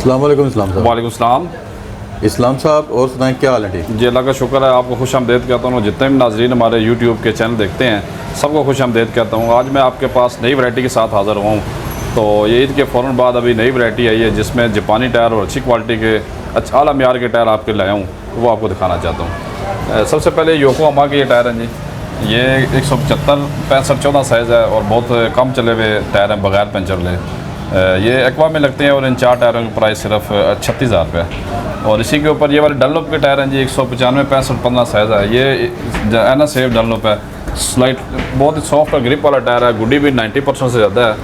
अस्सलाम वालेकुम इस्लाम साहब। वालेकुम सलाम। इस्लाम साहब और सुनाएं, क्या हाल है? ठीक जी, अल्लाह का शुक्र है। आपको खुश आमदेद कहता हूँ। जितने भी नाजरीन हमारे यूट्यूब के चैनल देखते हैं सबको खुश आमदेद कहता हूँ। आज मैं आपके पास नई वैरायटी के साथ हाज़िर हुआ हूँ। तो ये ईद के फ़ौरन बाद अभी नई वैरायटी आई है जिसमें जापानी टायर और अच्छी क्वालिटी के आला मियार के टायर आपके लाया हूँ, वो आपको दिखाना चाहता हूँ। सबसे पहले योकोहामा के ये टायर हैं जी। ये 175 65 14 साइज़ है और बहुत कम चले हुए टायर हैं बगैर पंचर ले। ये एक्वा में लगते हैं और इन 4 टायरों की प्राइस सिर्फ 36,000 रुपये है। और इसी के ऊपर ये वाले डनलोप के टायर हैं जी। 195 65 15 साइज़ है। ये एना सेफ डनलोप है। स्लाइट बहुत ही सॉफ्ट और ग्रिप वाला टायर है। गुडी भी 90% से ज़्यादा है।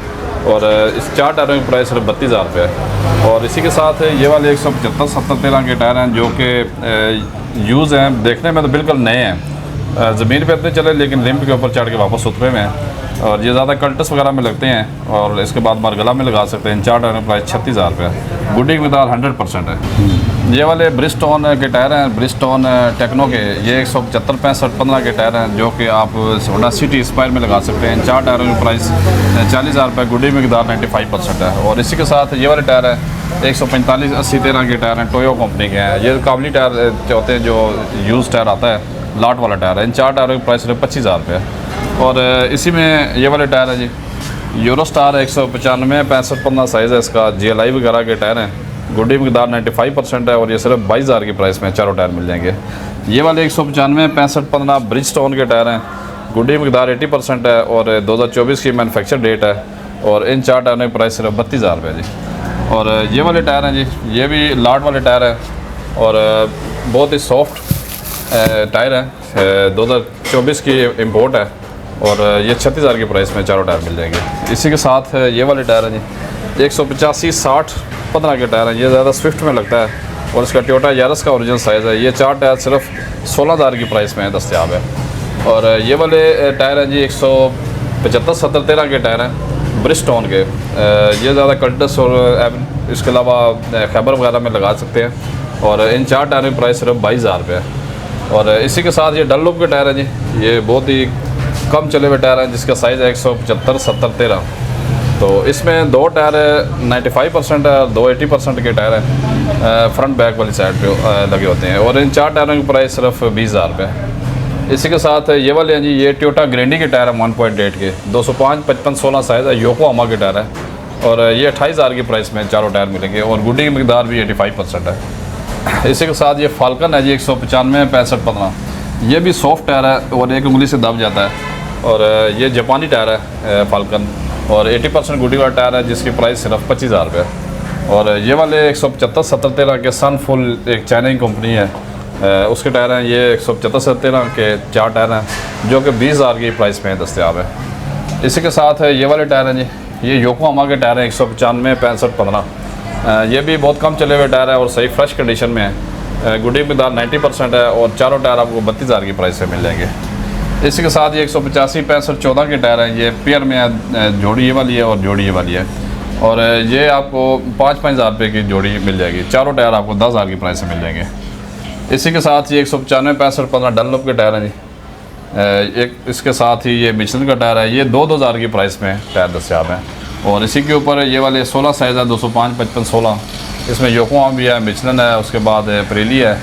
और इस 4 टायरों की प्राइस सिर्फ 32,000 रुपये है। और इसी के साथ ये वाले 175 70 13 के टायर हैं जो कि यूज़ हैं, देखने में तो बिल्कुल नए हैं। ज़मीन पे अपने चले लेकिन रिम के ऊपर चढ़ के वापस उतरे हुए हैं। और ये ज़्यादा कल्टस वगैरह में लगते हैं और इसके बाद मरगला में लगा सकते हैं। इन 4 टायरों की प्राइस 36,000 रुपये है। गुडी की मिकदार 100% है। ये वाले ब्रिजस्टोन के टायर हैं, ब्रिजस्टोन टेक्नो के। ये 175 65 15 के टायर हैं जो कि आप होंडा सिटी स्पायर में लगा सकते हैं। इन 4 टायरों की प्राइस 40,000 रुपये। गुडी की मिकदार 95% है। और इसी के साथ ये वाले टायर हैं 145 80 13 के टायर हैं, टोयो कंपनी के हैं। ये काबली टायर होते हैं जो यूज़ टायर आता है, लाट वाला टायर है। इन 4 टायरों की प्राइस सिर्फ 25,000 रुपये है। और इसी में ये वाले टायर है जी। यूरो स्टार 195 65 15 साइज़ है इसका। GLI वगैरह के टायर हैं। गुडी मिकदार 95% है और ये सिर्फ 22,000 की प्राइस में चारों टायर मिल जाएंगे। ये वाले 195 65 15 ब्रिजस्टोन के टायर हैं। गुडी मिकदार 80% है और 2024 की मैनुफैक्चर डेट है। और इन 4 टायरों की प्राइस सिर्फ 32,000 रुपये जी। और ये वाले टायर हैं जी। ये भी लाट वाले टायर है और बहुत ही सॉफ्ट टायर है। 2024 की इम्पोर्ट है और ये 36,000 की प्राइस में चारों टायर मिल जाएंगे। इसी के साथ ये वाले टायर हैं जी। 185 60 15 के टायर हैं। ये ज़्यादा स्विफ्ट में लगता है और इसका टोयोटा यारिस का ओरिजिनल साइज़ है। ये 4 टायर सिर्फ 16,000 की प्राइस में दस्तियाब है। और ये वाले टायर हैं जी 175 70 13 के टायर हैं ब्रिजस्टोन के। ये ज़्यादा कल्टस और इसके अलावा खैबर वगैरह में लगा सकते हैं। और इन 4 टायरों की प्राइस सिर्फ 22,000 रुपये है। और इसी के साथ ये डनलोप के टायर हैं जी। ये बहुत ही कम चले हुए टायर हैं जिसका साइज़ है 175 70 13। तो इसमें 2 टायर 95% है, 2 80% के टायर हैं फ्रंट बैक वाली साइड पे लगे होते हैं। और इन 4 टायरों की प्राइस सिर्फ 20,000 रुपये है। इसी के साथ ये वाले हैं जी। ये टोयोटा ग्रैंडी के टायर है 1.8 के। 205 55 16 साइज़ है। योकोहामा के टायर है और ये 28,000 की प्राइस में चारों टायर मिलेंगे। और गुडी की मिकदार भी 85% है। इसी के साथ ये फाल्कन है जी 195 65 15। ये भी सॉफ्ट टायर है और एक उंगली से दब जाता है। और ये जापानी टायर है फाल्कन और 80% गुडी वाला टायर है जिसकी प्राइस सिर्फ 25,000 रुपये है। और ये वाले 175 70 13 के सनफुल एक चाइनीज कंपनी है उसके टायर हैं। ये 175 70 13 के 4 टायर हैं जो कि 20,000 की प्राइस में दस्तियाब है। इसी के साथ ये वाले टायर हैं जी। ये योकोहामा के टायर हैं 195 65 15। ये भी बहुत कम चले हुए टायर है और सही फ्रेश कंडीशन में है। गुडी मिकदार 90% है और चारों टायर आपको 32,000 की प्राइस से मिल जाएंगे। इसी के साथ ये 185 65 14 के टायर हैं। ये पेयर में है, जोड़ी ये वाली है और जोड़ी ये वाली है। और ये आपको 5-5 हज़ार रुपये की जोड़ी मिल जाएगी। चारों टायर आपको 10,000 की प्राइस से मिल जाएंगे। इसी के साथ ये 195 65 15 डनलोप के टायर हैं जी। एक इसके साथ ही ये मिशेलिन का टायर है। ये 2,000 की प्राइस में टायर दस्तियाब हैं। और इसी के ऊपर ये वाले 16 साइज़ है 205 55 16। इसमें योकोहामा भी है, मिशेलिन है, उसके बाद प्रेली है।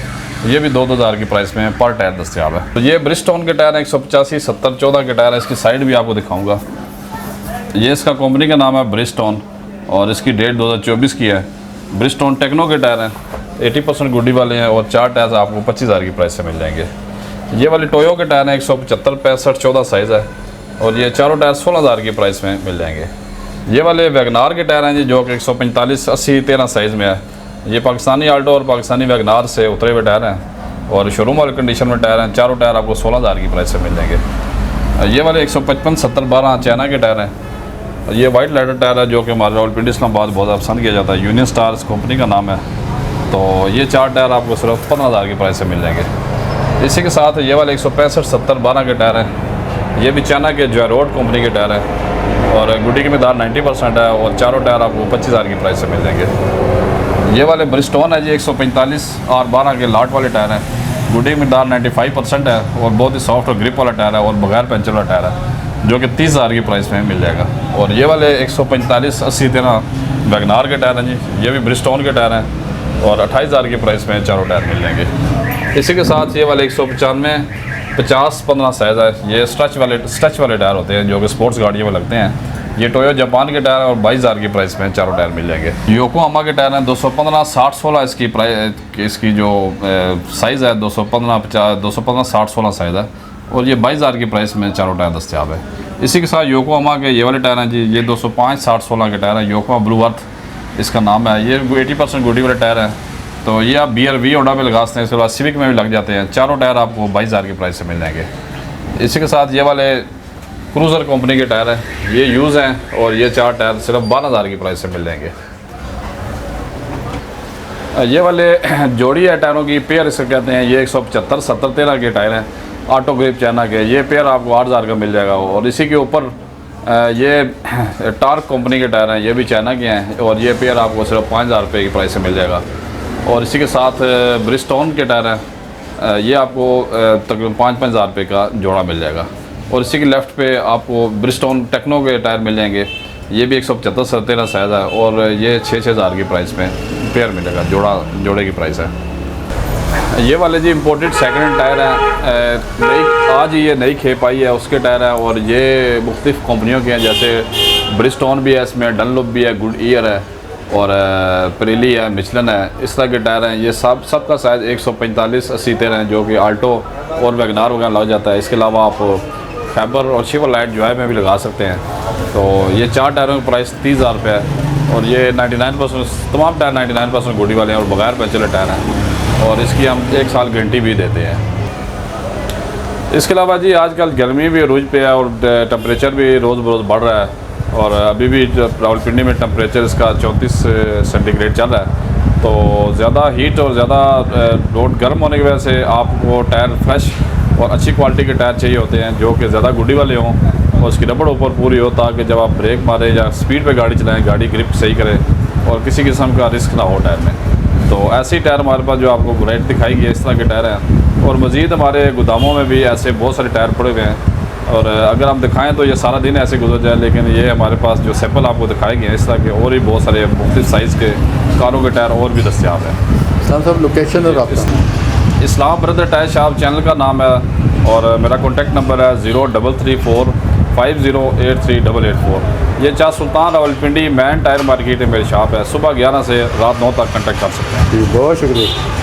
ये भी 2,000 की प्राइस में पर टायर दस्तियाब है। तो ये ब्रिजस्टोन के टायर हैं 185 70 14 के टायर है। इसकी साइड भी आपको दिखाऊंगा। ये इसका कंपनी का नाम है ब्रिजस्टोन और इसकी डेट 2024 की है। ब्रिजस्टोन टेक्नो के टायर हैं 80% गुडी वाले हैं और 4 टायर आपको 25,000 की प्राइस से मिल जाएंगे। ये वाले टोयो के टायर हैं 175 65 14 साइज़ है और ये चारों टायर 16,000 की प्राइस में मिल जाएंगे। ये वाले वैगनार के टायर हैं जी जो कि 145 80 13 साइज़ में है। ये पाकिस्तानी आल्टो और पाकिस्तानी वैगनार से उतरे हुए टायर हैं और शोरूम वाले कंडीशन में टायर हैं। चारों टायर आपको 16,000 की प्राइस से मिल जाएंगे। ये वाले 155 70 12 चाइना के टायर हैं। ये वाइट लेडर टायर है जो कि हमारे रावलपिंडी इस्लामाबाद बहुत पसंद किया जाता है। यूनियन स्टार कंपनी का नाम है। तो ये 4 टायर आपको सिर्फ 15,000 की प्राइस से मिल जाएंगे। इसी के साथ ये वाले 165 70 12 के टायर हैं। ये भी चाइना के जोरोड कंपनी के टायर हैं और गुडी की मिकदार 90% है और चारों टायर आपको 25,000 की प्राइस से मिल जाएंगे। ये वाले ब्रिजस्टोन है जी 145 और 12 के लाट वाले टायर हैं। गुडी की मिकदार 95% है और बहुत ही सॉफ्ट और ग्रिप वाला टायर है और बगैर पंचर वाला टायर है जो कि 30,000 की प्राइस में मिल जाएगा। और ये वाले 145 80 13 वैगनार के टायर हैं जी, ये भी ब्रिस्टोन के टायर हैं और 28,000 की प्राइस में चारों टायर मिल जाएंगे। इसी के साथ ये वाले 195 50-15 साइज़ है, ये स्ट्रेच वाले टायर होते हैं जो कि स्पोर्ट्स गाड़ियों में लगते हैं। ये टोयो जापान के टायर हैं और 22,000 की प्राइस में चारों टायर मिल जाएंगे। योकोहामा के टायर हैं 215 60-16 इसकी प्राइस, इसकी जो साइज़ है 215 60-16 साइज़ है और ये 22,000 की प्राइस में चारों टायर दस्तियाब है। इसी के साथ योकोहामा के ये वाले टायर हैं जी, ये 205 60-16 के टायर हैं, योकोहामा ब्लू अर्थ इसका नाम है। ये 80% गुडी वाले टायर हैं, तो ये आप BRV ओडा में लगा सकते हैं, इसके बाद सिविक में भी लग जाते हैं। चारों टायर आपको 22,000 की प्राइस से मिल जाएंगे। इसी के साथ ये वाले क्रूज़र कंपनी के टायर हैं, ये यूज़ हैं और ये 4 टायर सिर्फ 12,000 की प्राइस से मिल जाएंगे। ये वाले जोड़ी है टायरों की, पेयर इसे कहते हैं, ये 175 70-13 के टायर हैं, ऑटो ग्रिप चाइना के। ये पेयर आपको 8,000 का मिल जाएगा। और इसी के ऊपर ये टार्क कंपनी के टायर हैं, ये भी चाइना के हैं और ये पेयर आपको सिर्फ 5,000 रुपये की प्राइस से मिल जाएगा। और इसी के साथ ब्रिस्टोन के टायर हैं, ये आपको तकरीबन 5-5 हज़ार रुपये का जोड़ा मिल जाएगा। और इसी के लेफ़्ट पे आपको ब्रिस्टोन टेक्नो के टायर मिल जाएंगे, ये भी 175 70-13 साइज़ है और ये 6-6 हज़ार की प्राइस में पेयर मिलेगा, जोड़े की प्राइस है। ये वाले जी इम्पोर्टेड सेकेंड हैंड टायर हैं, नई आज ही ये नई खेप आई है उसके टायर हैं और ये मुख्तलिफ़ कंपनियों के हैं, जैसे ब्रिस्टोन भी है, इसमें डनलोप भी है, गुड ईयर है और प्रेली है, मिचलन है, इस तरह के टायर हैं। ये सब का साइज़ 145 80-13 है, जो कि आल्टो और वैगनार वगैरह लग जाता है। इसके अलावा आप फैबर और शिवरलाइट जो है में भी लगा सकते हैं। तो ये 4 टायरों की प्राइस 30,000 रुपये है और ये 99% तमाम टायर 99% गुडी वाले हैं और बगैर पैंचर टायर हैं और इसकी हम 1 साल गारंटी भी देते हैं। इसके अलावा जी आजकल गर्मी भी अरूज पे है और टेम्परेचर भी रोज़ बरोज़ बढ़ रहा है और अभी भी रावलपिंडी में टेम्परेचर इसका 34 सेंटीग्रेड चल रहा है। तो ज़्यादा हीट और ज़्यादा रोड गर्म होने की वजह से आपको टायर फ्रेश और अच्छी क्वालिटी के टायर चाहिए होते हैं, जो कि ज़्यादा गुडी वाले हों और उसकी रबड़ ऊपर पूरी हो, ताकि जब आप ब्रेक मारें या स्पीड पे गाड़ी चलाएं गाड़ी ग्रिप सही करे और किसी किस्म का रिस्क ना हो टायर में। तो ऐसे ही टायर हमारे पास जो आपको वैरायटी दिखाई गई है, इस तरह के टायर हैं और मज़ीद हमारे गोदामों में भी ऐसे बहुत सारे टायर पड़े हुए हैं और अगर हम दिखाएँ तो ये सारा दिन ऐसे गुजर जाए, लेकिन ये हमारे पास जो सैंपल आपको दिखाए गए हैं इस तरह के और भी बहुत सारे मुख्तलिफ साइज़ के कारों के टायर और भी दस्तियाब हैं। इस्लाम साहब लोकेशन और आपका? इस्लाम ब्रदर टायर शॉप चैनल का नाम है और मेरा कॉन्टैक्ट नंबर है 0334 50838884। ये चार सुल्तान रावलपिंडी मैन टायर मार्केट में मेरी शॉप है। सुबह 11 से रात 9 तक कॉन्टैक्ट कर सकते हैं। बहुत शुक्रिया।